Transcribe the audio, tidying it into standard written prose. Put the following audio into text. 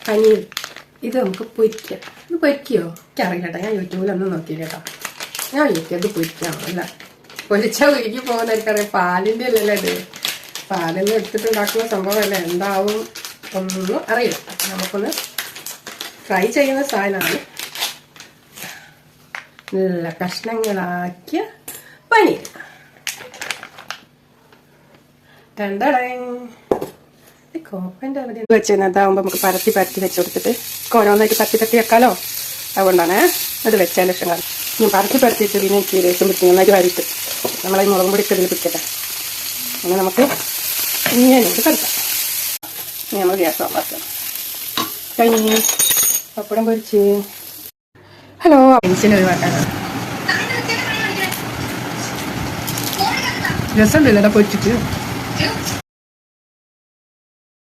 പനീർ ഇത് നമുക്ക് പൊരിക്കാം. ഇത് പൊരിക്കുകയോ എനിക്കറിയില്ല കേട്ടോ. ഞാൻ യൂട്യൂബിലൊന്നും നോക്കിയില്ല കേട്ടോ. ഞാൻ ഇത് പൊരിക്കാമല്ല. പൊരിച്ചാൽ ഉരുക്കി പോകുന്ന എനിക്കറിയാം. പാലിൻ്റെ അല്ലല്ലോ ഇത്. പാലിൽ നിന്ന് എടുത്തിട്ടുണ്ടാക്കുന്ന സംഭവമല്ല. എന്താവും ഒന്നും അറിയില്ല. നമുക്കൊന്ന് ഫ്രൈ ചെയ്യുന്ന സാധനമാണ്. നല്ല കഷ്ണങ്ങളാക്കിയ പനീർ. കോപ്പൻ്റെ അവിടെ വെച്ചതാകുമ്പോൾ നമുക്ക് പരത്തി വെച്ച് കൊടുത്തിട്ട് ഓരോന്നായിട്ട് പരത്തി വെക്കാലോ. അതുകൊണ്ടാണ് അത് വെച്ചതിന് ശേഷം കാണും. ഞാൻ പരത്തിയിട്ട് പിന്നെ ചീരേക്കും പിടിച്ച് നന്നായിട്ട് വാരിയിട്ട് നമ്മളെ മുളകും പൊടി ഇതിൽ പിടിക്കട്ടെ. അങ്ങനെ നമുക്ക് ഇങ്ങനെയൊക്കെ പരത്താം. ഇനി നമ്മൾ ഗ്യാസ് ഓൺ ആക്കാം. കഴിഞ്ഞ് പപ്പടം പൊരിച്ച് ഹലോ പെൻസിൽ ഒഴിവാക്കാനാണ്. രസമുണ്ടല്ലോ പൊരിച്ചിട്ട്.